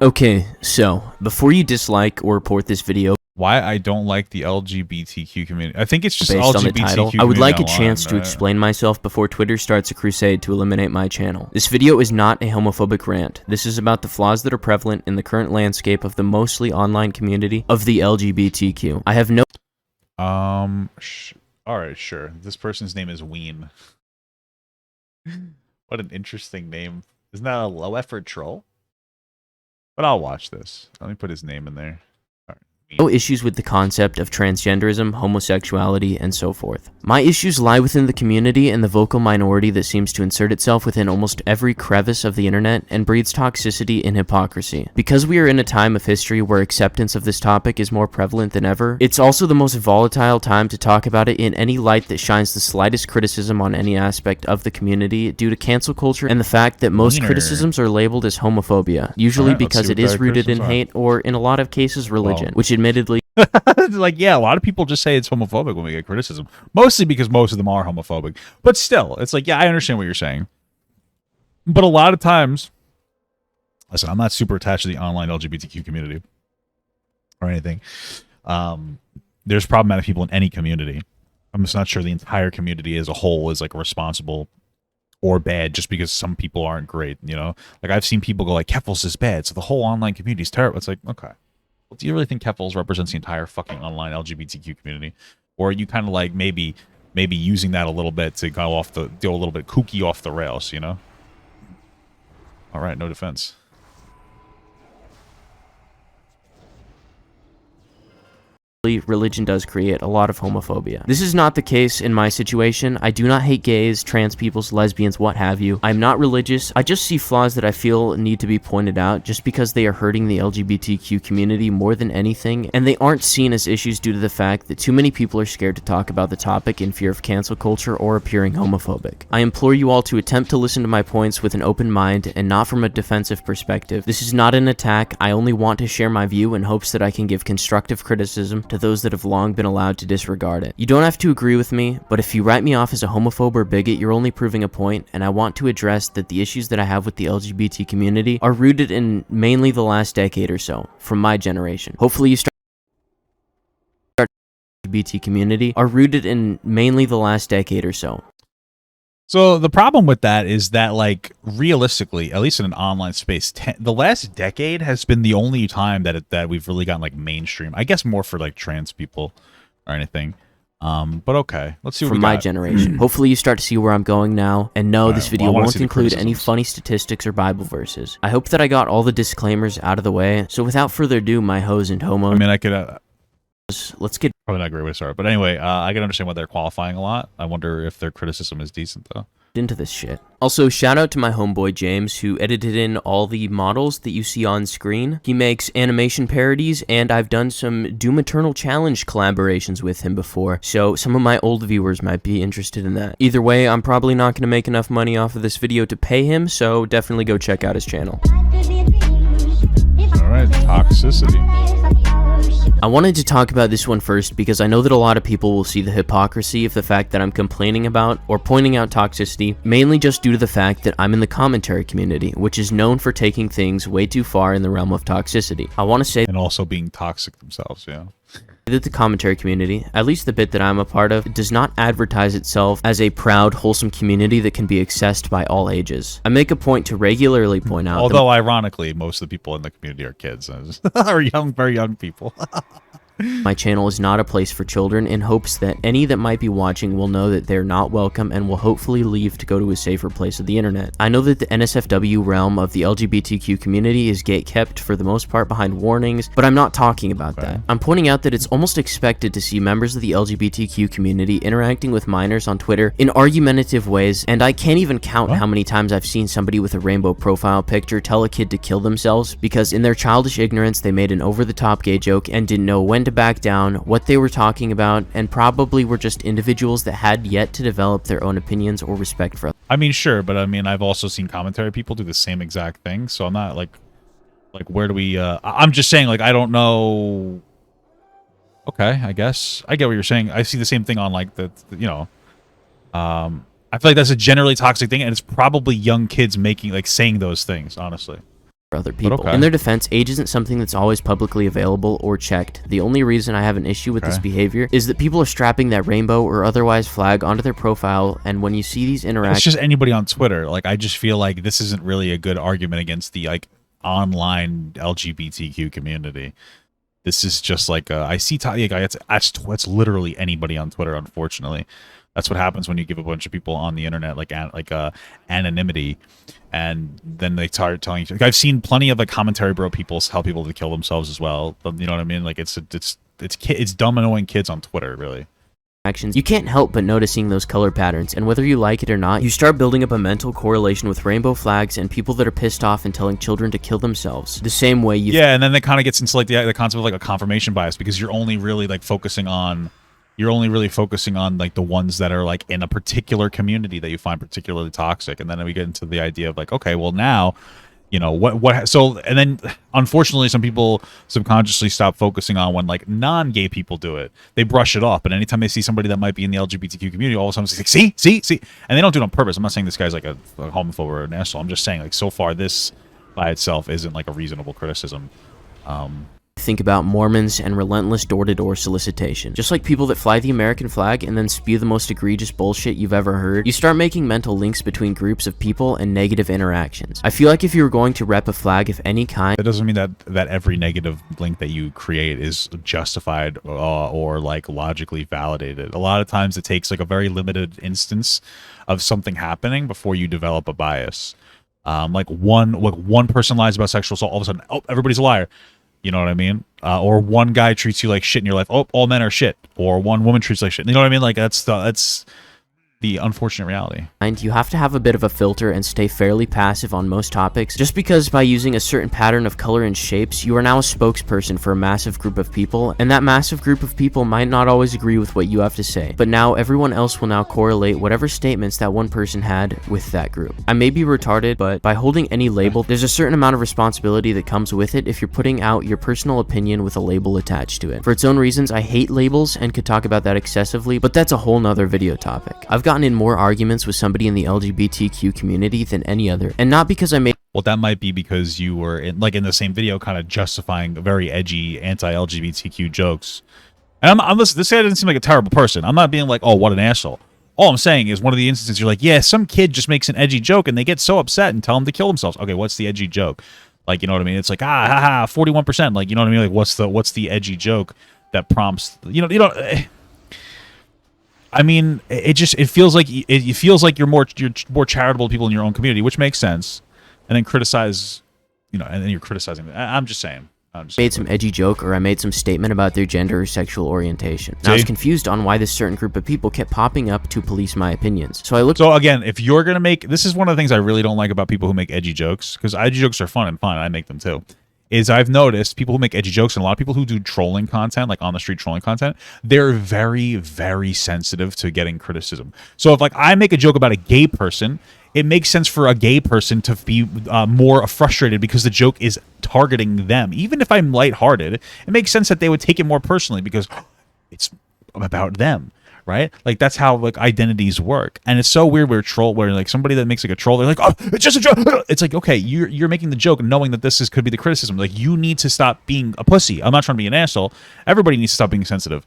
Okay, so before you dislike or report this video Why I don't like the LGBTQ community. I think it's just based on the LGBTQ title, I would like a online, chance to right? explain myself before Twitter starts a crusade to eliminate my channel. This video is not a homophobic rant. This is about the flaws that are prevalent in the current landscape of the mostly online community of the LGBTQ. I have no Alright, sure. This person's name is Wheen. What an interesting name. Isn't that a low effort troll? But I'll watch this. Let me put his name in there. issues with the concept of transgenderism, homosexuality, and so forth. My issues lie within the community and the vocal minority that seems to insert itself within almost every crevice of the internet and breeds toxicity and hypocrisy. Because we are in a time of history where acceptance of this topic is more prevalent than ever, it's also the most volatile time to talk about it in any light that shines the slightest criticism on any aspect of the community due to cancel culture and the fact that most criticisms are labeled as homophobia, usually because it is rooted in hate or, in a lot of cases, religion, which admittedly like, yeah, a lot of people just say it's homophobic when we get criticism, mostly because most of them are homophobic, but still, it's like, yeah, I understand what you're saying, but a lot of times, listen, I'm not super attached to the online LGBTQ community or anything. There's problematic people in any community. I'm just not sure the entire community as a whole is like responsible or bad just because some people aren't great, you know? Like, I've seen people go like, Keffels is bad, so the whole online community is terrible. It's like, okay. Well, do you really think Keffels represents the entire fucking online LGBTQ community? Or are you kind of like maybe using that a little bit to go a little bit kooky off the rails, you know? All right, no defense. religion does create a lot of homophobia. This is not the case in my situation. I do not hate gays, trans peoples, lesbians, what have you. I'm not religious. I just see flaws that I feel need to be pointed out just because they are hurting the LGBTQ community more than anything, and they aren't seen as issues due to the fact that too many people are scared to talk about the topic in fear of cancel culture or appearing homophobic. I implore you all to attempt to listen to my points with an open mind and not from a defensive perspective. This is not an attack. I only want to share my view in hopes that I can give constructive criticism to those that have long been allowed to disregard it. You don't have to agree with me, but if you write me off as a homophobe or bigot, you're only proving a point, and I want to address that the issues that I have with the LGBT community are rooted in mainly the last decade or so, from my generation. Hopefully you start LGBT community are rooted in mainly the last decade or so. So the problem with that is that, like, realistically, at least in an online space, the last decade has been the only time that we've really gotten like mainstream. I guess more for like trans people or anything. But okay, let's see what from my generation. Hopefully you start to see where I'm going now, and no, this video won't include any funny statistics or Bible verses. I hope that I got all the disclaimers out of the way. So without further ado, my hoes and homos, I mean, I could let's get probably not a great way to start, but anyway, I can understand why they're qualifying a lot. I wonder if their criticism is decent though. Into this shit. Also, shout out to my homeboy James, who edited in all the models that you see on screen. He makes animation parodies, and I've done some Doom Eternal Challenge collaborations with him before, so some of my old viewers might be interested in that. Either way, I'm probably not going to make enough money off of this video to pay him, so definitely go check out his channel. Alright, Toxicity. I wanted to talk about this one first because I know that a lot of people will see the hypocrisy of the fact that I'm complaining about or pointing out toxicity, mainly just due to the fact that I'm in the commentary community, which is known for taking things way too far in the realm of toxicity. I want to say, and also being toxic themselves, yeah. That the commentary community, at least the bit that I'm a part of, does not advertise itself as a proud, wholesome community that can be accessed by all ages. I make a point to regularly point out, although ironically, most of the people in the community are kids, or young, very young people. My channel is not a place for children, in hopes that any that might be watching will know that they're not welcome and will hopefully leave to go to a safer place of the internet. I know that the NSFW realm of the LGBTQ community is gatekept for the most part behind warnings, but I'm not talking about that. I'm pointing out that it's almost expected to see members of the LGBTQ community interacting with minors on Twitter in argumentative ways, and I can't even count how many times I've seen somebody with a rainbow profile picture tell a kid to kill themselves because in their childish ignorance they made an over-the-top gay joke and didn't know when to back down, what they were talking about, and probably were just individuals that had yet to develop their own opinions or respect for others. I mean, sure, but I mean, I've also seen commentary people do the same exact thing, so I'm not like where do we, I'm just saying, like, I don't know. Okay, I guess. I get what you're saying. I see the same thing on, like, you know, I feel like that's a generally toxic thing, and it's probably young kids making, like, saying those things, honestly. other people. okay. In their defense, age isn't something that's always publicly available or checked. The only reason I have an issue with this behavior is that people are strapping that rainbow or otherwise flag onto their profile, and when you see these interactions, it's just anybody on Twitter. Like, I just feel like this isn't really a good argument against the like online LGBTQ community. This is just like I see it's literally anybody on Twitter. Unfortunately, that's what happens when you give a bunch of people on the internet like anonymity, and then they start telling you. Like, I've seen plenty of like commentary bro people tell people to kill themselves as well. You know what I mean? Like it's dumb annoying kids on Twitter, really. You can't help but noticing those color patterns, and whether you like it or not, you start building up a mental correlation with rainbow flags and people that are pissed off and telling children to kill themselves. The same way you... Yeah, and then that kind of gets into like the concept of like a confirmation bias, because you're only really focusing on like the ones that are like in a particular community that you find particularly toxic, and then we get into the idea of like, okay, well now, you know, what so, and then unfortunately some people subconsciously stop focusing on when like non-gay people do it. They brush it off, but anytime they see somebody that might be in the LGBTQ community, all of a sudden it's like, see, and they don't do it on purpose. I'm not saying this guy's like a homophobe or an asshole. I'm just saying, like, so far this by itself isn't like a reasonable criticism. Think about Mormons and relentless door-to-door solicitation. Just like people that fly the American flag and then spew the most egregious bullshit you've ever heard, you start making mental links between groups of people and negative interactions. I feel like if you were going to rep a flag of any kind... That doesn't mean that every negative link that you create is justified or like logically validated. A lot of times it takes like a very limited instance of something happening before you develop a bias. Like one person lies about sexual assault, all of a sudden, oh, everybody's a liar. You know what I mean? Or one guy treats you like shit in your life. Oh, all men are shit. Or one woman treats you like shit. You know what I mean? Like that's the unfortunate reality. And you have to have a bit of a filter and stay fairly passive on most topics, just because by using a certain pattern of color and shapes, you are now a spokesperson for a massive group of people, and that massive group of people might not always agree with what you have to say, but now everyone else will now correlate whatever statements that one person had with that group. I may be retarded, but by holding any label, there's a certain amount of responsibility that comes with it if you're putting out your personal opinion with a label attached to it. For its own reasons, I hate labels and could talk about that excessively, but that's a whole nother video topic. I've gotten in more arguments with somebody in the LGBTQ community than any other, and not because I made... Well, that might be because you were in the same video kind of justifying very edgy anti-LGBTQ jokes. And I'm listening, this guy doesn't seem like a terrible person. I'm not being like, oh, what an asshole. All I'm saying is one of the instances you're like, yeah, some kid just makes an edgy joke and they get so upset and tell them to kill themselves. Okay, what's the edgy joke? Like, you know what I mean? It's like, 41%. Like, you know what I mean? Like, what's the edgy joke that prompts, you know, I mean, it feels like you're more charitable to people in your own community, which makes sense. And then criticize, you know, and then you're criticizing. I'm just saying. Made some edgy joke or I made some statement about their gender or sexual orientation. And I was confused on why this certain group of people kept popping up to police my opinions. So again, if you're gonna make, this is one of the things I really don't like about people who make edgy jokes, because edgy jokes are fun and I make them too. Is I've noticed people who make edgy jokes and a lot of people who do trolling content, like on the street trolling content, they're very, very sensitive to getting criticism. So if like I make a joke about a gay person, it makes sense for a gay person to be more frustrated because the joke is targeting them. Even if I'm lighthearted, it makes sense that they would take it more personally because it's about them. Right? Like that's how like identities work. And it's so weird where like somebody that makes like a troll, they're like, oh, it's just a joke. It's like, okay, you're making the joke knowing that could be the criticism. Like you need to stop being a pussy. I'm not trying to be an asshole. Everybody needs to stop being sensitive.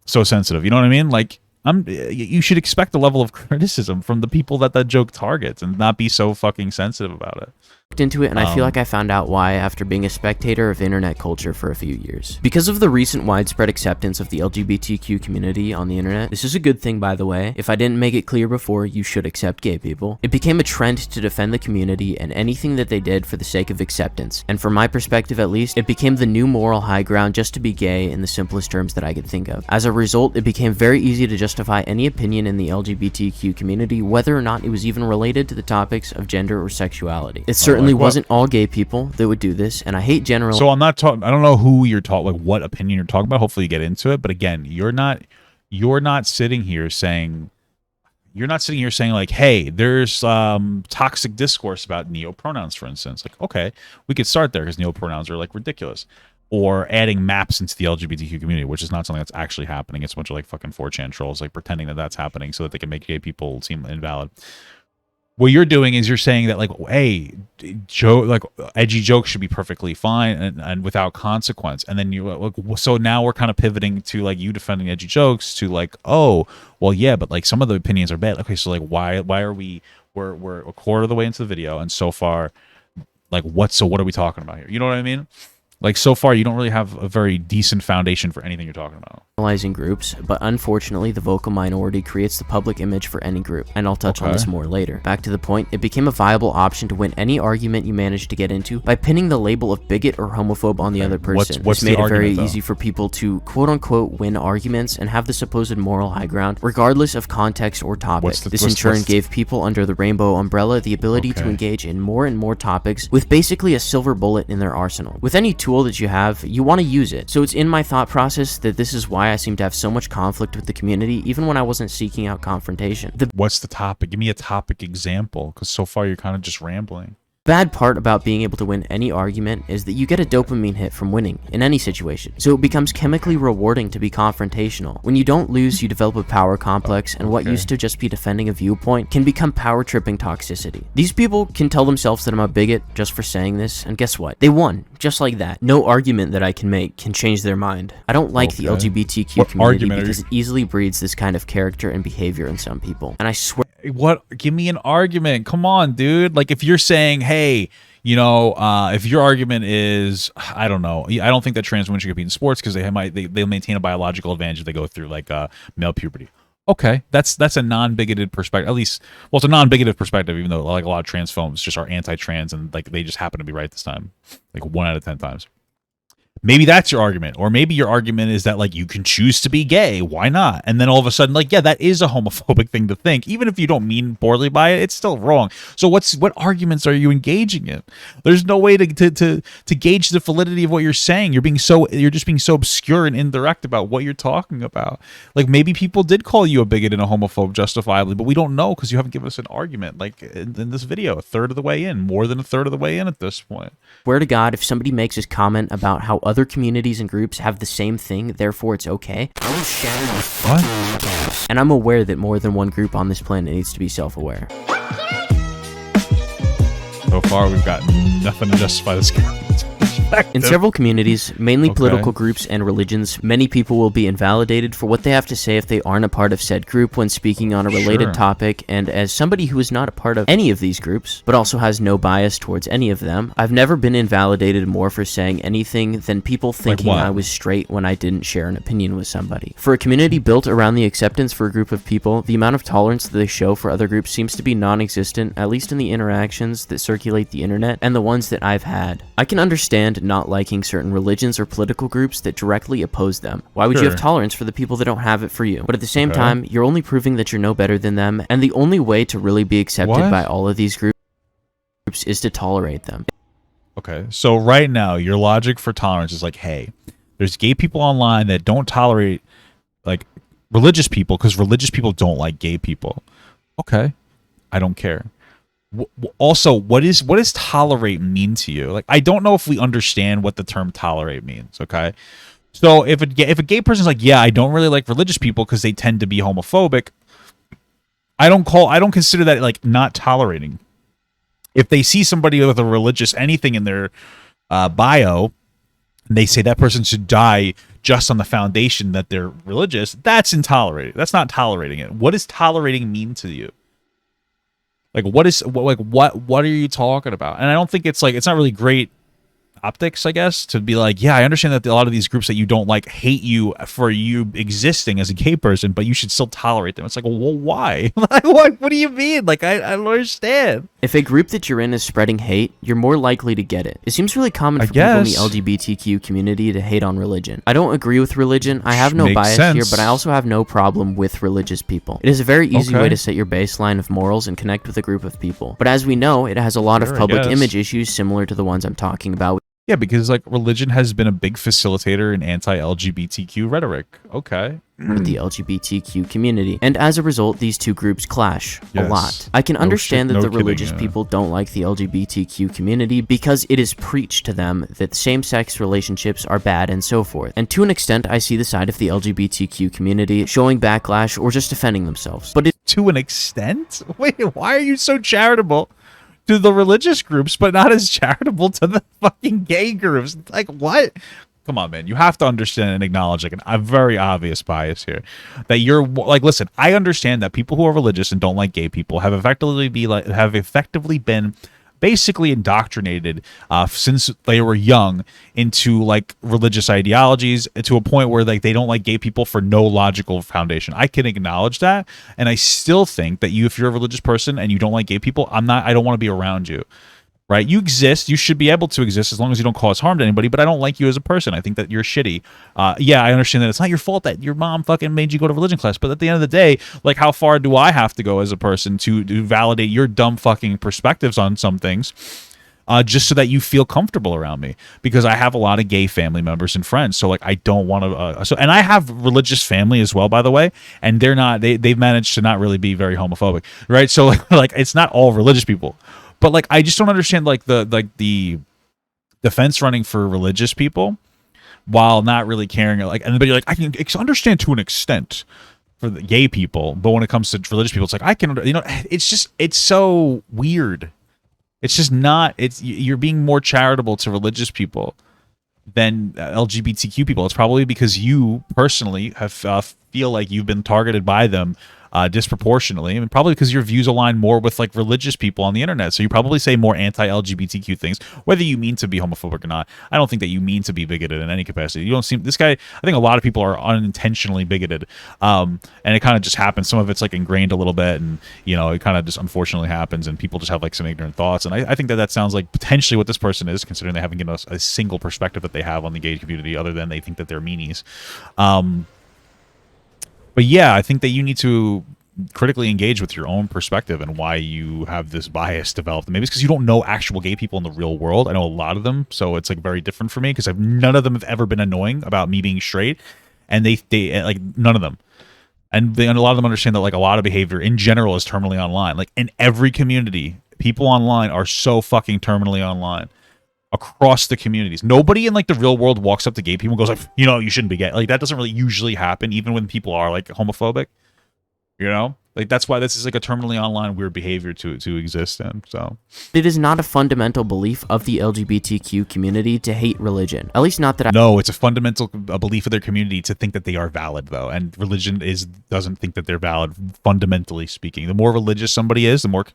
So sensitive. You know what I mean? Like you should expect a level of criticism from the people that joke targets and not be so fucking sensitive about it. Into it, and I feel like I found out why after being a spectator of internet culture for a few years. Because of the recent widespread acceptance of the LGBTQ community on the internet, this is a good thing, by the way. If I didn't make it clear before, you should accept gay people. It became a trend to defend the community and anything that they did for the sake of acceptance. And from my perspective at least, it became the new moral high ground just to be gay in the simplest terms that I could think of. As a result, it became very easy to justify any opinion in the LGBTQ community, whether or not it was even related to the topics of gender or sexuality. It certainly wasn't all gay people that would do this, and I hate general. So I'm not talking. I don't know who you're talking, like what opinion you're talking about. Hopefully you get into it. But again, you're not sitting here saying like, hey, there's toxic discourse about neopronouns, for instance. Like, okay, we could start there because neopronouns are like ridiculous. Or adding maps into the LGBTQ community, which is not something that's actually happening. It's a bunch of like fucking 4chan trolls like pretending that that's happening so that they can make gay people seem invalid. what you're doing is you're saying that, like, hey, joke, like edgy jokes should be perfectly fine and without consequence. And then you like, so now we're kind of pivoting to like you defending edgy jokes to like, oh, well, yeah, but like some of the opinions are bad. Okay, so like why are we're a quarter of the way into the video, and so far, like what are we talking about here? You know what I mean? Like, so far, you don't really have a very decent foundation for anything you're talking about. Analyzing groups, but unfortunately, the vocal minority creates the public image for any group, and I'll touch on this more later. Back to the point, it became a viable option to win any argument you managed to get into by pinning the label of bigot or homophobe on the other person. What's this made it very though? easy for people to quote-unquote win arguments and have the supposed moral high ground, regardless of context or topic. This in turn gave people under the rainbow umbrella the ability to engage in more and more topics with basically a silver bullet in their arsenal. With any tool that you have, you want to use it. So it's in my thought process that this is why I seem to have so much conflict with the community, even when I wasn't seeking out confrontation. What's the topic? Give me a topic example, because so far you're kind of just rambling. Bad part about being able to win any argument is that you get a dopamine hit from winning in any situation, so it becomes chemically rewarding to be confrontational. When you don't lose, you develop a power complex, and what used to just be defending a viewpoint can become power tripping toxicity. These people can tell themselves that I'm a bigot just for saying this, and guess what? They won, just like that. No argument that I can make can change their mind. I don't like the LGBTQ community because it easily breeds this kind of character and behavior in some people, and I swear. What? Give me an argument. Come on, dude. Like, if you're saying, hey, you know, if your argument is, I don't know, I don't think that trans women should compete in sports because they'll maintain a biological advantage if they go through like male puberty. Okay, that's a non-bigoted perspective. At least, well, it's a non-bigoted perspective, even though like a lot of trans films just are anti-trans and like they just happen to be right this time, like 1 out of 10 times. Maybe that's your argument, or maybe your argument is that like you can choose to be gay, why not? And then all of a sudden, like, yeah, that is a homophobic thing to think, even if you don't mean poorly by it, it's still wrong. So what arguments are you engaging in? There's no way to gauge the validity of what you're saying. You're just being so obscure and indirect about what you're talking about. Like, maybe people did call you a bigot and a homophobe justifiably, but we don't know because you haven't given us an argument. Like in this video, a third of the way in, more than a third of the way in at this point. Swear to God, if somebody makes this comment about how other communities and groups have the same thing, therefore it's okay, I will shatter this. What? And I'm aware that more than one group on this planet needs to be self-aware. So far, we've got nothing to justify this comment. In several communities, mainly political groups and religions, many people will be invalidated for what they have to say if they aren't a part of said group when speaking on a related topic, and as somebody who is not a part of any of these groups, but also has no bias towards any of them, I've never been invalidated more for saying anything than people thinking I was straight when I didn't share an opinion with somebody. For a community built around the acceptance for a group of people, the amount of tolerance that they show for other groups seems to be non-existent, at least in the interactions that circulate the internet and the ones that I've had. I can understand not liking certain religions or political groups that directly oppose them. Why would you have tolerance for the people that don't have it for you? But at the same time, you're only proving that you're no better than them, and the only way to really be accepted by all of these groups is to tolerate them. Okay, so right now, your logic for tolerance is like, hey, there's gay people online that don't tolerate like religious people because religious people don't like gay people. Okay, I don't care. Also, what does tolerate mean to you? Like, I don't know if we understand what the term tolerate means. Okay, so if a gay person's like, yeah, I don't really like religious people because they tend to be homophobic, I don't consider that like not tolerating. If they see somebody with a religious anything in their bio, and they say that person should die just on the foundation that they're religious, that's intolerating. That's not tolerating it. What does tolerating mean to you? Like, what are you talking about? And I don't think it's not really great optics, I guess, to be like, yeah, I understand that a lot of these groups that you don't like hate you for you existing as a gay person, but you should still tolerate them. It's like, well, why? Like, what do you mean? Like, I don't understand. If a group that you're in is spreading hate, you're more likely to get it. It seems really common for people in the LGBTQ community to hate on religion. I don't agree with religion. I have no bias here, but I also have no problem with religious people. It is a very easy way to set your baseline of morals and connect with a group of people. But as we know, it has a lot of public image issues similar to the ones I'm talking about. Yeah, because like religion has been a big facilitator in anti-LGBTQ rhetoric. Okay. The LGBTQ community, and as a result, these two groups clash a Yes. lot. I can No understand shit, that no the kidding, religious yeah. people don't like the LGBTQ community because it is preached to them that same-sex relationships are bad and so forth. And to an extent, I see the side of the LGBTQ community showing backlash or just defending themselves. But To an extent? Wait, why are you so charitable to the religious groups, but not as charitable to the fucking gay groups? Like, what? Come on, man. You have to understand and acknowledge like a very obvious bias here. That you're like, listen, I understand that people who are religious and don't like gay people have effectively been basically indoctrinated since they were young into like religious ideologies to a point where like they don't like gay people for no logical foundation. I can acknowledge that, and I still think that if you're a religious person and you don't like gay people, I don't want to be around you. Right? You exist. You should be able to exist as long as you don't cause harm to anybody, but I don't like you as a person. I think that you're shitty. Yeah, I understand that it's not your fault that your mom fucking made you go to religion class, but at the end of the day, like, how far do I have to go as a person to validate your dumb fucking perspectives on some things? Just so that you feel comfortable around me, because I have a lot of gay family members and friends. So like, I don't want to, and I have religious family as well, by the way. And they've managed to not really be very homophobic. Right. So like it's not all religious people, but like, I just don't understand like the defense running for religious people while not really caring. Like, and but you're like, I can understand to an extent for the gay people, but when it comes to religious people, it's like, I can, it's so weird. It's just not. You're being more charitable to religious people than LGBTQ people. It's probably because you personally have feel like you've been targeted by them disproportionately, and probably because your views align more with like religious people on the internet. So you probably say more anti-LGBTQ things, whether you mean to be homophobic or not. I don't think that you mean to be bigoted in any capacity. You don't seem this guy. I think a lot of people are unintentionally bigoted, and it kind of just happens. Some of it's like ingrained a little bit, and it kind of just unfortunately happens, and people just have like some ignorant thoughts. And I think that sounds like potentially what this person is, considering they haven't given us a single perspective that they have on the gay community other than they think that they're meanies. But yeah, I think that you need to critically engage with your own perspective and why you have this bias developed. Maybe it's because you don't know actual gay people in the real world. I know a lot of them, so it's like very different for me because none of them have ever been annoying about me being straight, and they like none of them. And a lot of them understand that like a lot of behavior in general is terminally online. Like in every community, people online are so fucking terminally online. Across the communities, nobody in like the real world walks up to gay people and goes like, you shouldn't be gay. Like that doesn't really usually happen, even when people are like homophobic. Like that's why this is like a terminally online weird behavior to exist in. So it is not a fundamental belief of the LGBTQ community to hate religion. At least not that I No, it's a fundamental belief of their community to think that they are valid, though, and religion doesn't think that they're valid. Fundamentally speaking, the more religious somebody is, the more,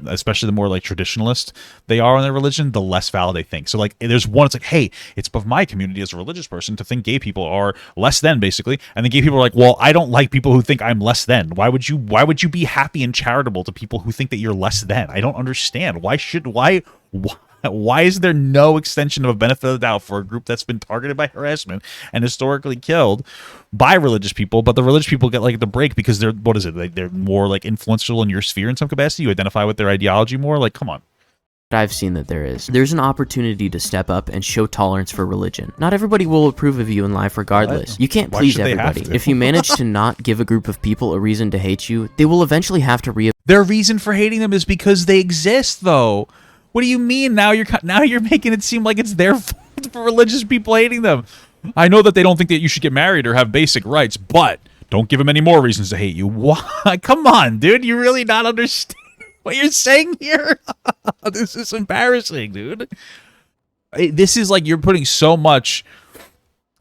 especially the more like traditionalist they are on their religion, the less valid they think. So like, there's one, it's like, hey, it's of my community as a religious person to think gay people are less than, basically, and the gay people are like, well, I don't like people who think I'm less than. Why would you be happy and charitable to people who think that you're less than? I don't understand. Why is there no extension of a benefit of the doubt for a group that's been targeted by harassment and historically killed by religious people, but the religious people get like the break because they're they're more like influential in your sphere in some capacity? You identify with their ideology more? Like, come on. I've seen that there's an opportunity to step up and show tolerance for religion. Not everybody will approve of you in life regardless. You can't please everybody. If you manage to not give a group of people a reason to hate you, they will eventually have to Their reason for hating them is because they exist, though. What do you mean? Now you're making it seem like it's their fault for religious people hating them. I know that they don't think that you should get married or have basic rights, but don't give them any more reasons to hate you. Why? Come on, dude. You really not understand what you're saying here? This is embarrassing, dude. This is like you're putting so much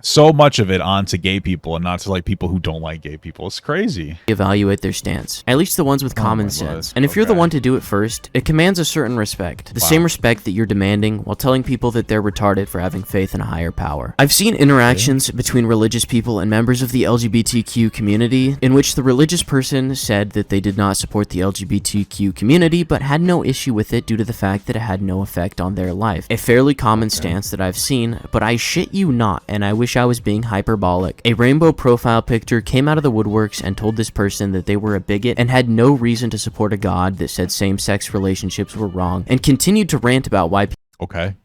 of it onto gay people and not to like people who don't like gay people. It's crazy. Evaluate their stance, at least the ones with common sense. And if you're the one to do it first, it commands a certain respect. The same respect that you're demanding while telling people that they're retarded for having faith in a higher power. I've seen interactions between religious people and members of the LGBTQ community in which the religious person said that they did not support the LGBTQ community but had no issue with it due to the fact that it had no effect on their life. A fairly common stance that I've seen, but I shit you not, and I wish I was being hyperbolic. A rainbow profile picture came out of the woodworks and told this person that they were a bigot and had no reason to support a god that said same-sex relationships were wrong, and continued to rant about why Okay.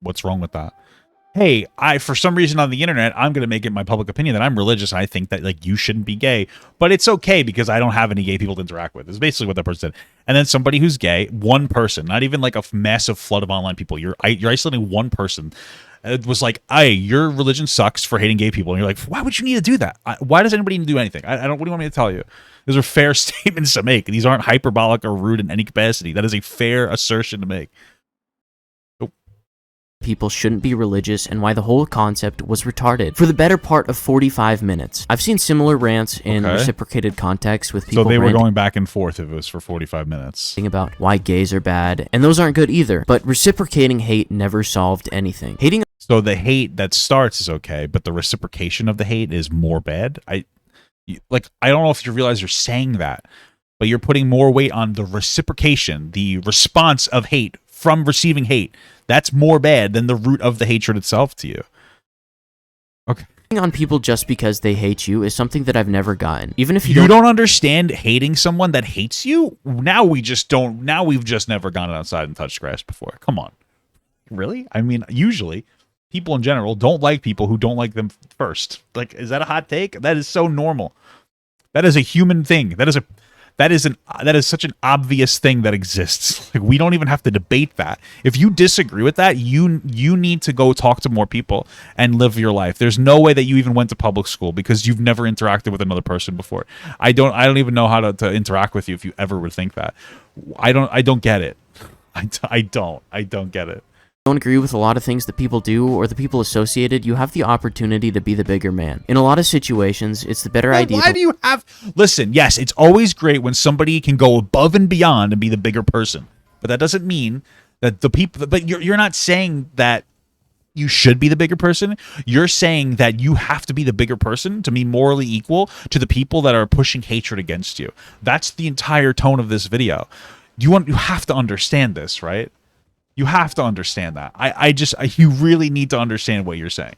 What's wrong with that? Hey, for some reason on the internet, I'm going to make it my public opinion that I'm religious. And I think that like you shouldn't be gay, but it's okay because I don't have any gay people to interact with. Is basically what that person said. And then somebody who's gay, one person, not even like a massive flood of online people. You're isolating one person. It was like, hey, your religion sucks for hating gay people. And you're like, why would you need to do that? Why does anybody need to do anything? I don't. What do you want me to tell you? Those are fair statements to make. These aren't hyperbolic or rude in any capacity. That is a fair assertion to make. People shouldn't be religious and why the whole concept was retarded for the better part of 45 minutes. I've seen similar rants in reciprocated contexts with people. So they were going back and forth if it was for 45 minutes. About why gays are bad, and those aren't good either. But reciprocating hate never solved anything. Hating. So the hate that starts is okay, but the reciprocation of the hate is more bad. I don't know if you realize you're saying that, but you're putting more weight on the reciprocation, the response of hate from receiving hate. That's more bad than the root of the hatred itself to you. Okay. Hating on people just because they hate you is something that I've never gotten. Even if you don't understand hating someone that hates you, now we've just never gone outside and touched grass before. Come on. Really? I mean, usually people in general don't like people who don't like them first. Like, is that a hot take? That is so normal. That is a human thing. That is such an obvious thing that exists. Like, we don't even have to debate that. If you disagree with that, you need to go talk to more people and live your life. There's no way that you even went to public school because you've never interacted with another person before. I don't even know how to interact with you if you ever would think that. I don't get it. I don't get it. Don't agree with a lot of things that people do or the people associated, you have the opportunity to be the bigger man. In a lot of situations, it's the better idea. Why do you have... Listen, yes, it's always great when somebody can go above and beyond and be the bigger person. But that doesn't mean that the people... But you're not saying that you should be the bigger person. You're saying that you have to be the bigger person to be morally equal to the people that are pushing hatred against you. That's the entire tone of this video. You have to understand this, right? You have to understand that. You really need to understand what you're saying.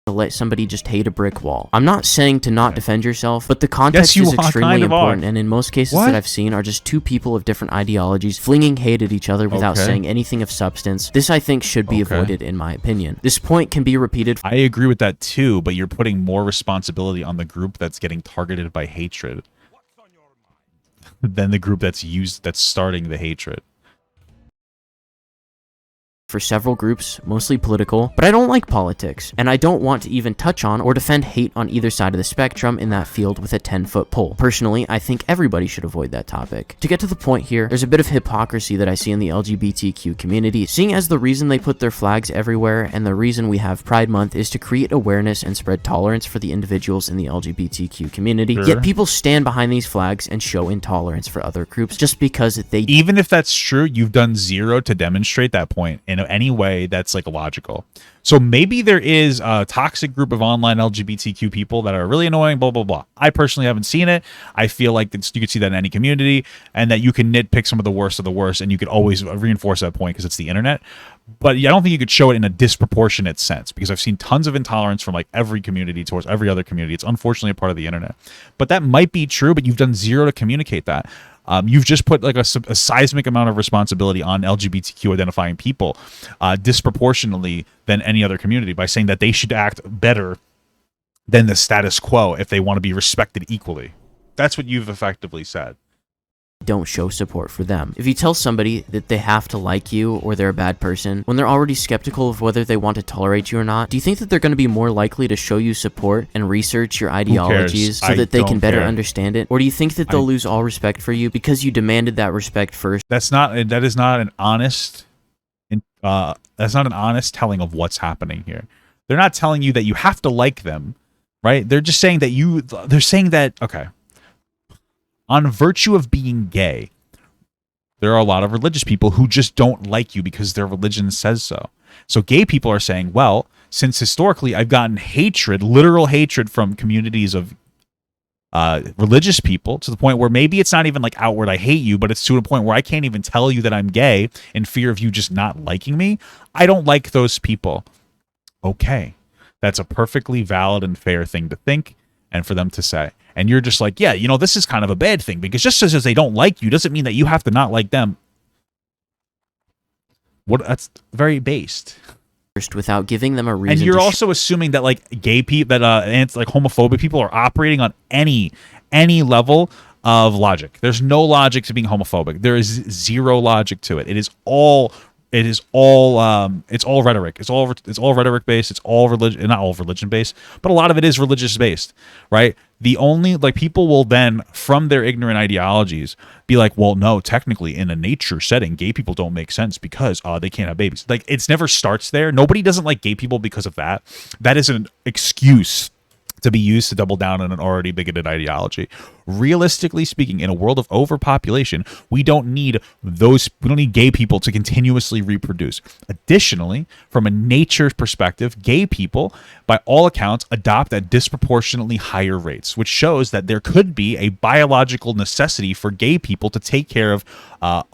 To let somebody just hate a brick wall. I'm not saying to not defend yourself, but the context is extremely important, and in most cases that I've seen are just two people of different ideologies flinging hate at each other without saying anything of substance. This, I think, should be avoided, in my opinion. This point can be repeated. I agree with that too, but you're putting more responsibility on the group that's getting targeted by hatred than the group that's starting the hatred. For several groups, mostly political, but I don't like politics, and I don't want to even touch on or defend hate on either side of the spectrum in that field with a 10-foot pole. Personally, I think everybody should avoid that topic. To get to the point here, there's a bit of hypocrisy that I see in the LGBTQ community, seeing as the reason they put their flags everywhere and the reason we have Pride Month is to create awareness and spread tolerance for the individuals in the LGBTQ community, yet people stand behind these flags and show intolerance for other groups just because they... Even if that's true, you've done zero to demonstrate that point in any way that's like logical. So maybe there is a toxic group of online LGBTQ people that are really annoying, blah, blah, blah. I personally haven't seen it. I feel like you could see that in any community and that you can nitpick some of the worst and you could always reinforce that point because it's the internet. But I don't think you could show it in a disproportionate sense because I've seen tons of intolerance from like every community towards every other community. It's unfortunately a part of the internet. But that might be true, but you've done zero to communicate that. You've just put like a seismic amount of responsibility on LGBTQ identifying people disproportionately than any other community by saying that they should act better than the status quo if they want to be respected equally. That's what you've effectively said. Don't show support for them. If you tell somebody that they have to like you or they're a bad person, when they're already skeptical of whether they want to tolerate you or not, do you think that they're going to be more likely to show you support and research your ideologies so that they can better understand it? Or do you think that they'll lose all respect for you because you demanded that respect first? That is not an honest telling of what's happening here. They're not telling you that you have to like them, right? They're just saying that okay, on virtue of being gay, there are a lot of religious people who just don't like you because their religion says so. So gay people are saying, well, since historically I've gotten hatred, literal hatred from communities of religious people to the point where maybe it's not even like outward I hate you, but it's to a point where I can't even tell you that I'm gay in fear of you just not liking me. I don't like those people. Okay, that's a perfectly valid and fair thing to think and for them to say. And you're just like, yeah, this is kind of a bad thing because just as they don't like you doesn't mean that you have to not like them. That's very based. first without giving them a reason. And you're to also assuming that like gay people, that like homophobic people are operating on any level of logic. There's no logic to being homophobic. There is zero logic to it. It's all rhetoric. It's all rhetoric based. It's all religion, not all religion based, but a lot of it is religious based, right? The only, like, people will then, from their ignorant ideologies, be like, well, no, technically in a nature setting, gay people don't make sense because they can't have babies. Like, it's never starts there. Nobody doesn't like gay people because of that. That is an excuse to be used to double down on an already bigoted ideology. Realistically speaking, in a world of overpopulation, we don't need gay people to continuously reproduce. Additionally, from a nature perspective, gay people, by all accounts, adopt at disproportionately higher rates, which shows that there could be a biological necessity for gay people to take care of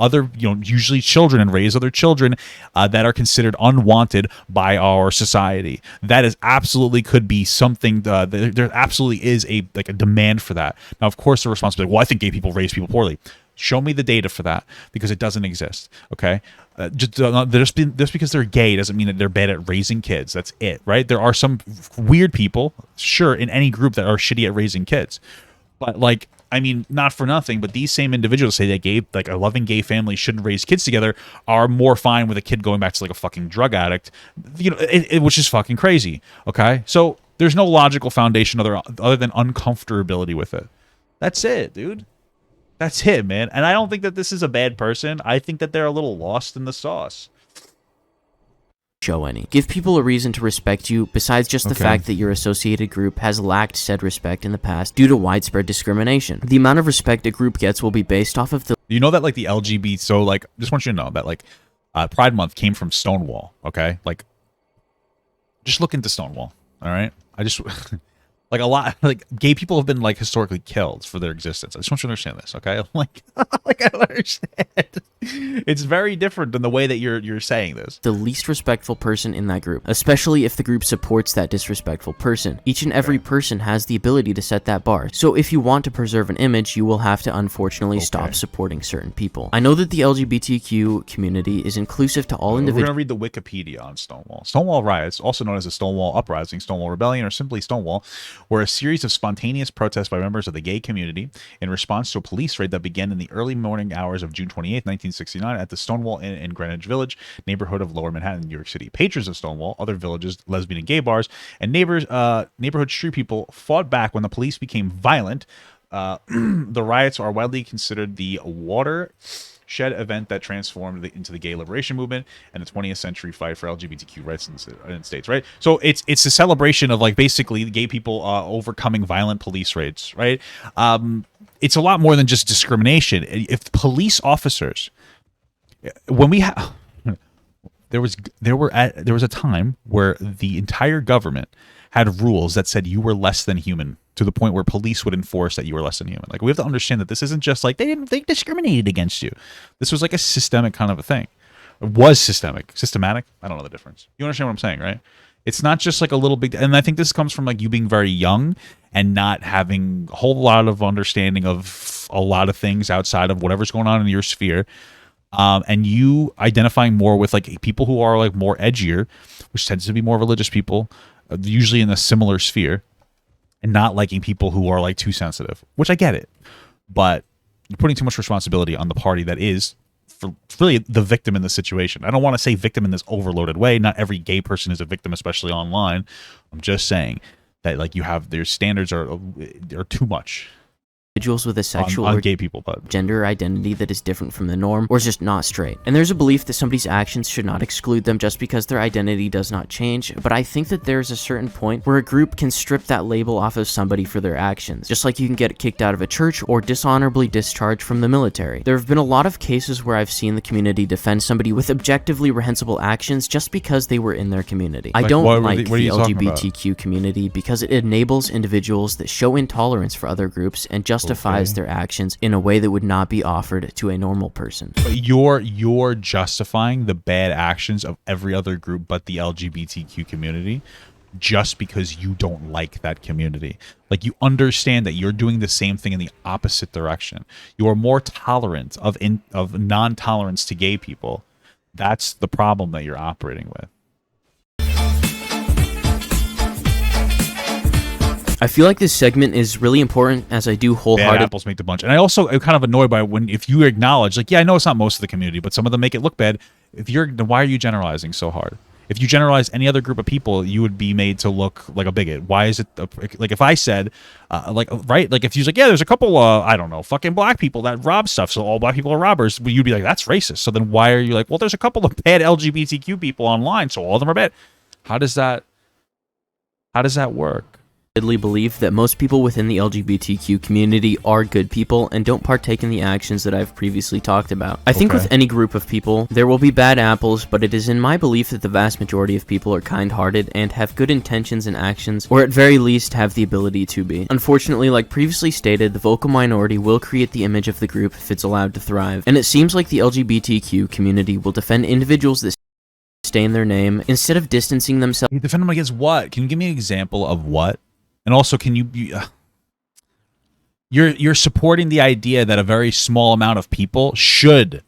other, usually children, and raise other children that are considered unwanted by our society. That is absolutely could be something. There absolutely is a demand for that. Now, of course, the response will be like, well, I think gay people raise people poorly. Show me the data for that, because it doesn't exist. Okay, just because they're gay doesn't mean that they're bad at raising kids. That's it, right? There are some weird people, sure, in any group that are shitty at raising kids, but like, I mean, not for nothing, but these same individuals say that a loving gay family shouldn't raise kids together are more fine with a kid going back to like a fucking drug addict, which is fucking crazy. Okay, so there's no logical foundation other than uncomfortability with it. That's it, dude. That's it, man. And I don't think that this is a bad person. I think that they're a little lost in the sauce. show any. Give people a reason to respect you besides just the fact that your associated group has lacked said respect in the past due to widespread discrimination. The amount of respect a group gets will be based off of the... You know that like the LGBT, so like, just want you to know that like Pride Month came from Stonewall, okay? Like, just look into Stonewall, all right? I just... Like a lot, like gay people have been like historically killed for their existence. I just want you to understand this, okay? Like I don't understand. It's very different than the way that you're saying this. The least respectful person in that group, especially if the group supports that disrespectful person. Each and every person has the ability to set that bar. So if you want to preserve an image, you will have to unfortunately stop supporting certain people. I know that the LGBTQ community is inclusive to all individuals. We're gonna read the Wikipedia on Stonewall. Stonewall riots, also known as the Stonewall Uprising, Stonewall Rebellion, or simply Stonewall, were a series of spontaneous protests by members of the gay community in response to a police raid that began in the early morning hours of June 28, 1969 at the Stonewall Inn in Greenwich Village, neighborhood of Lower Manhattan, New York City. Patrons of Stonewall, other villages, lesbian and gay bars, and neighborhood street people fought back when the police became violent. The riots are widely considered the watershed event that transformed into the gay liberation movement and the 20th century fight for LGBTQ rights in the States, right? So it's a celebration of like basically gay people overcoming violent police raids, right? It's a lot more than just discrimination. If police officers, when we have, there was a time where the entire government had rules that said you were less than human, to the point where police would enforce that you were less than human. Like, we have to understand that this isn't just like they discriminated against you. This was like a systemic kind of a thing. It was systematic. I don't know the difference. You understand what I'm saying, right? It's not just like a little big, and I think this comes from like you being very young and not having a whole lot of understanding of a lot of things outside of whatever's going on in your sphere. And you identifying more with like people who are like more edgier, which tends to be more religious people, usually in a similar sphere, and not liking people who are like too sensitive, which I get it, but you're putting too much responsibility on the party that is for really the victim in the situation. I don't want to say victim in this overloaded way. Not every gay person is a victim, especially online. I'm just saying that like you have their standards are too much. Individuals with a sexual on or gay people, but gender identity that is different from the norm, or is just not straight. And there's a belief that somebody's actions should not exclude them just because their identity does not change, but I think that there's a certain point where a group can strip that label off of somebody for their actions, just like you can get kicked out of a church or dishonorably discharged from the military. There have been a lot of cases where I've seen the community defend somebody with objectively reprehensible actions just because they were in their community. I don't like the LGBTQ community because it enables individuals that show intolerance for other groups and justifies their actions in a way that would not be offered to a normal person. But you're justifying the bad actions of every other group but the LGBTQ community just because you don't like that community. Like, you understand that you're doing the same thing in the opposite direction. You are more tolerant of non-tolerance to gay people. That's the problem that you're operating with. I feel like this segment is really important as I do Bad wholeheartedly apples make the bunch. And I also am kind of annoyed by if you acknowledge, like, yeah, I know it's not most of the community, but some of them make it look bad. Then why are you generalizing so hard? If you generalize any other group of people, you would be made to look like a bigot. Why is it like if I said, right? Like if you was like, yeah, there's a couple, I don't know, fucking black people that rob stuff, so all black people are robbers. But you'd be like, that's racist. So then why are you like, well, there's a couple of bad LGBTQ people online, so all of them are bad. How does that work? believe that most people within the LGBTQ community are good people and don't partake in the actions that I've previously talked about. I think with any group of people, there will be bad apples, but it is in my belief that the vast majority of people are kind-hearted and have good intentions and actions, or at very least have the ability to be. Unfortunately, like previously stated, the vocal minority will create the image of the group if it's allowed to thrive, and it seems like the LGBTQ community will defend individuals that stain their name instead of distancing themselves. You defend them against what? Can you give me an example of what? And also, can you're supporting the idea that a very small amount of people should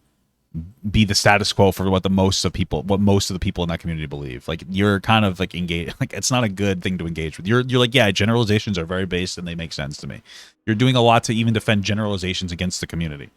be the status quo for what most of the people in that community believe. Like, you're kind of like engaged. Like, it's not a good thing to engage with. You're like, yeah, generalizations are very based and they make sense to me. You're doing a lot to even defend generalizations against the community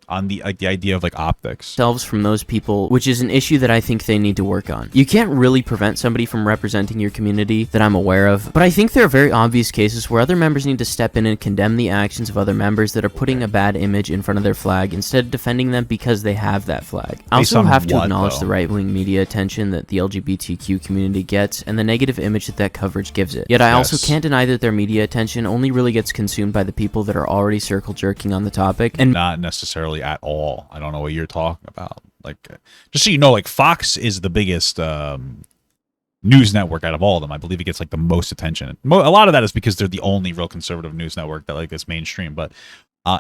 on the idea of like optics from those people, which is an issue that I think they need to work on. You can't really prevent somebody from representing your community that I'm aware of, but I think there are very obvious cases where other members need to step in and condemn the actions of other members that are putting a bad image in front of their flag instead of defending them because they have that flag. I also have to acknowledge the right-wing media attention that the LGBTQ community gets and the negative image that coverage gives it. Yet I also can't deny that their media attention only really gets consumed by the people that are already circle jerking on the topic, and not necessarily at all. I don't know what you're talking about. Like, just so you know, like, Fox is the biggest news network out of all of them. I believe it gets like the most attention. A lot of that is because they're the only real conservative news network that like is mainstream, but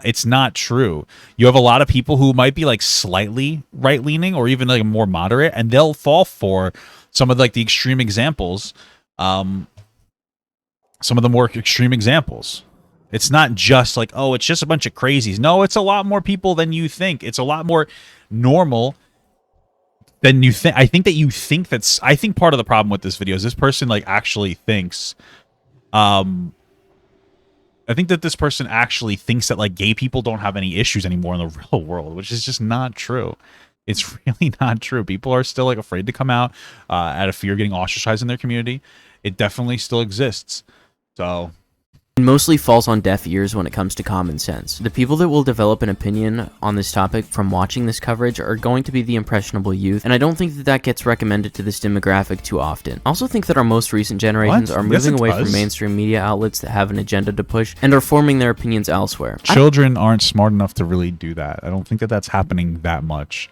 it's not true. You have a lot of people who might be like slightly right-leaning or even like more moderate, and they'll fall for some of like the extreme examples, some of the more extreme examples. It's not just like, oh, it's just a bunch of crazies. No, it's a lot more people than you think. It's a lot more normal than you think. I think part of the problem with this video is this person like actually thinks, I think that this person actually thinks that like gay people don't have any issues anymore in the real world, which is just not true. It's really not true. People are still like afraid to come out out of fear of getting ostracized in their community. It definitely still exists. So mostly falls on deaf ears when it comes to common sense. The people that will develop an opinion on this topic from watching this coverage are going to be the impressionable youth, and I don't think that that gets recommended to this demographic too often. I also think that our most recent generations are moving away from mainstream media outlets that have an agenda to push and are forming their opinions elsewhere. Children aren't smart enough to really do that. I don't think that that's happening that much.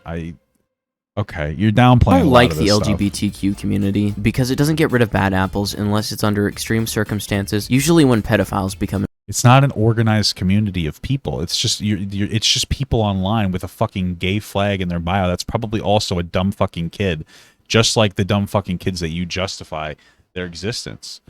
Okay, you're downplaying. I don't like the LGBTQ community because it doesn't get rid of bad apples unless it's under extreme circumstances, usually when pedophiles become... It's not an organized community of people. It's just it's just people online with a fucking gay flag in their bio. That's probably also a dumb fucking kid, just like the dumb fucking kids that you justify their existence.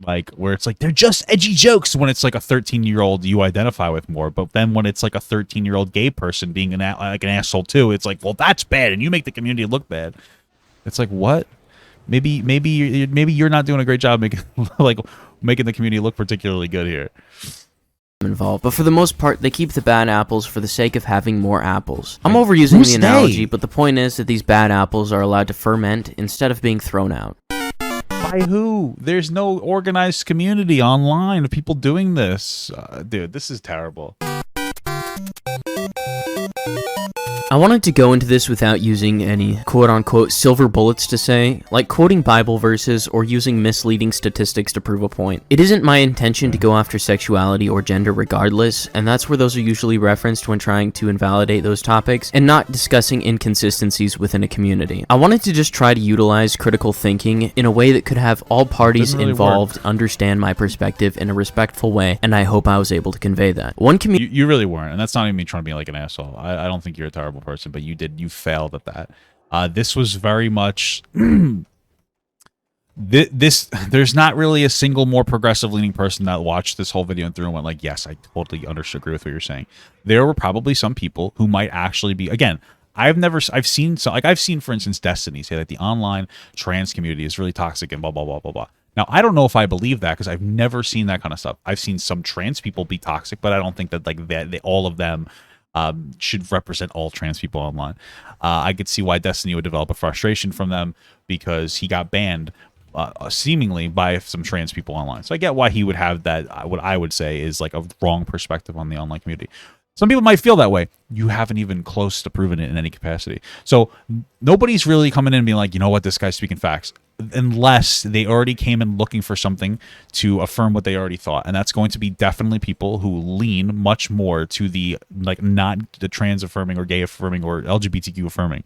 Like, where it's like, they're just edgy jokes when it's like a 13-year-old you identify with more. But then when it's like a 13-year-old gay person being an asshole too, it's like, well, that's bad, and you make the community look bad. It's like, what? Maybe you're not doing a great job making the community look particularly good here. Involved, but for the most part, they keep the bad apples for the sake of having more apples. I'm overusing the analogy, but the point is that these bad apples are allowed to ferment instead of being thrown out. By who? There's no organized community online of people doing this. Dude, this is terrible. I wanted to go into this without using any quote-unquote silver bullets to say, like quoting Bible verses or using misleading statistics to prove a point. It isn't my intention to go after sexuality or gender regardless, and that's where those are usually referenced when trying to invalidate those topics, and not discussing inconsistencies within a community. I wanted to just try to utilize critical thinking in a way that could have all parties involved understand my perspective in a respectful way, and I hope I was able to convey that. You really weren't, and that's not even me trying to be like an asshole. I don't think you're a terrible person, but you failed at that. This was very much there's not really a single more progressive leaning person that watched this whole video and through and went like, yes, I totally agree with what you're saying. There were probably some people who might actually be, again, I've seen for instance Destiny say that the online trans community is really toxic and blah blah blah blah blah. Now, I don't know if I believe that because I've never seen that kind of stuff. I've seen some trans people be toxic, but I don't think that like all of them should represent all trans people online. I could see why Destiny would develop a frustration from them because he got banned seemingly by some trans people online. So I get why he would have that, what I would say is like a wrong perspective on the online community. Some people might feel that way. You haven't even close to proven it in any capacity. So nobody's really coming in and being like, you know what, this guy's speaking facts, unless they already came in looking for something to affirm what they already thought. And that's going to be definitely people who lean much more to the, like, not the trans affirming or gay affirming or LGBTQ affirming.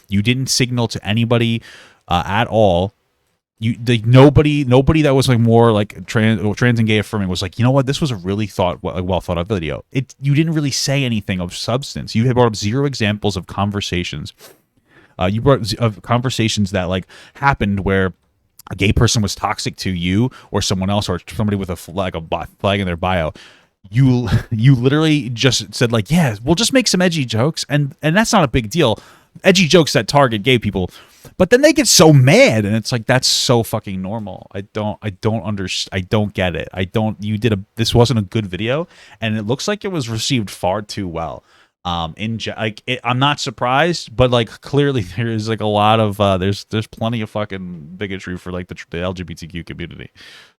You didn't signal to anybody at all. Nobody that was like more like trans and gay affirming was like, you know what, this was a really well thought out video. You didn't really say anything of substance. You had brought up 0 examples of conversations. You brought of conversations that like happened where a gay person was toxic to you or someone else or somebody with a flag in their bio. You literally just said like, yeah, we'll just make some edgy jokes, and that's not a big deal. Edgy jokes that target gay people, but then they get so mad, and it's like, that's so fucking normal. I don't understand. I don't get it. This wasn't a good video, and it looks like it was received far too well. I'm not surprised, but like clearly there is like a lot of there's plenty of fucking bigotry for like the LGBTQ community.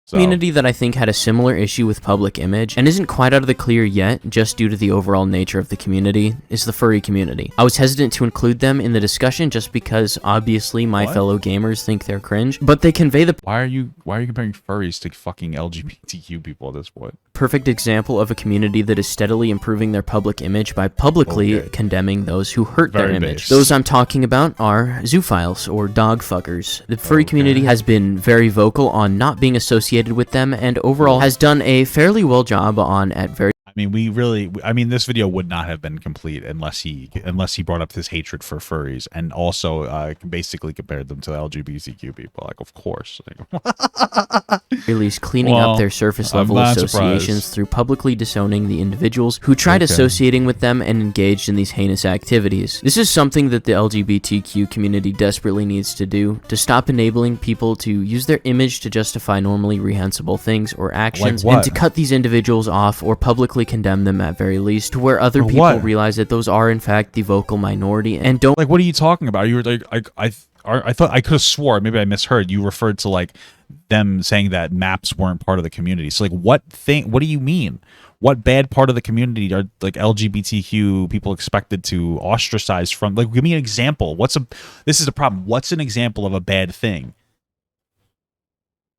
So. Community that I think had a similar issue with public image and isn't quite out of the clear yet just due to the overall nature of the community is the furry community. I was hesitant to include them in the discussion just because obviously my fellow gamers think they're cringe, but they convey the Why are you comparing furries to fucking LGBTQ people at this point? Perfect example of a community that is steadily improving their public image by publicly condemning those who hurt their image. Those I'm talking about are zoophiles or dog fuckers. The furry community has been very vocal on not being associated with them and overall has done a fairly well job on at very I mean, this video would not have been complete unless he brought up his hatred for furries and also basically compared them to LGBTQ people. Like, of course. at least cleaning up their surface level associations through publicly disowning the individuals who tried associating with them and engaged in these heinous activities. This is something that the LGBTQ community desperately needs to do to stop enabling people to use their image to justify normally reprehensible things or actions, and to cut these individuals off or publicly condemn them at very least, to where other people realize that those are in fact the vocal minority and don't. Like, what are you talking about? You were like, I thought, I could have swore, maybe I misheard, you referred to like them saying that maps weren't part of the community. So like, what do you mean? What bad part of the community are like LGBTQ people expected to ostracize from? Like, give me an example. This is the problem. What's an example of a bad thing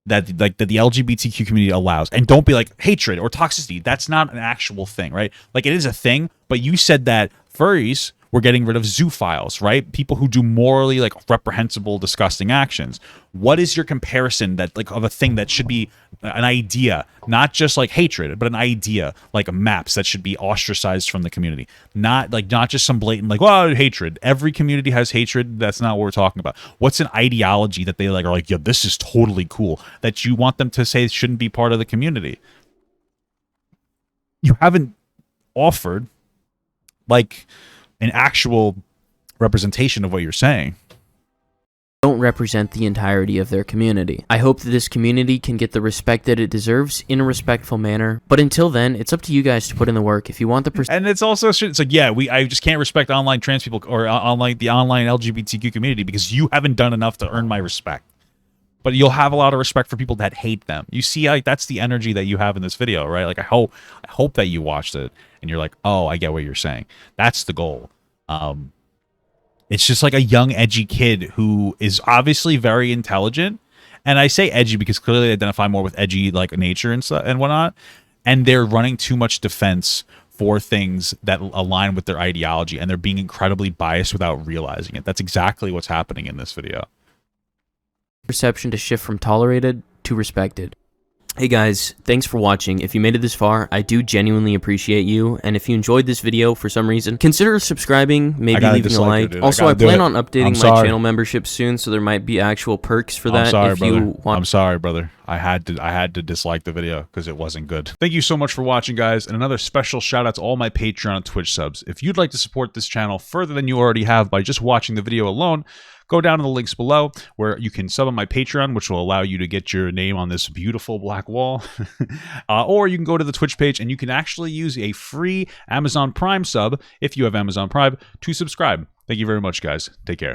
that the LGBTQ community allows? And don't be like hatred or toxicity. That's not an actual thing, right? Like, it is a thing, but you said that furries were getting rid of zoophiles, right? People who do morally like reprehensible, disgusting actions. What is your comparison that like of a thing that should be an idea, not just like hatred, but an idea like maps that should be ostracized from the community? Not just some blatant like, well, hatred. Every community has hatred. That's not what we're talking about. What's an ideology that they like are like, yeah, this is totally cool, that you want them to say shouldn't be part of the community? You haven't offered like an actual representation of what you're saying. Don't represent the entirety of their community. I hope that this community can get the respect that it deserves in a respectful manner, but until then, it's up to you guys to put in the work. If you want the and it's also, it's like, yeah, I just can't respect online trans people or the online LGBTQ community because you haven't done enough to earn my respect. But you'll have a lot of respect for people that hate them. You see, like, that's the energy that you have in this video, right? Like, I hope that you watched it and you're like, oh, I get what you're saying. That's the goal. It's just like a young, edgy kid who is obviously very intelligent. And I say edgy because clearly they identify more with edgy like nature and stuff and whatnot. And they're running too much defense for things that align with their ideology, and they're being incredibly biased without realizing it. That's exactly what's happening in this video. Perception to shift from tolerated to respected. Hey guys, thanks for watching. If you made it this far, I do genuinely appreciate you, and if you enjoyed this video for some reason, consider subscribing, maybe leaving a like. Also, I plan on updating my channel membership soon, so there might be actual perks for that. I'm sorry, brother. I had to dislike the video because it wasn't good. Thank you so much for watching, guys, and another special shout out to all my Patreon and Twitch subs. If you'd like to support this channel further than you already have by just watching the video alone, go down to the links below where you can sub on my Patreon, which will allow you to get your name on this beautiful black wall. Or you can go to the Twitch page and you can actually use a free Amazon Prime sub, if you have Amazon Prime, to subscribe. Thank you very much, guys. Take care.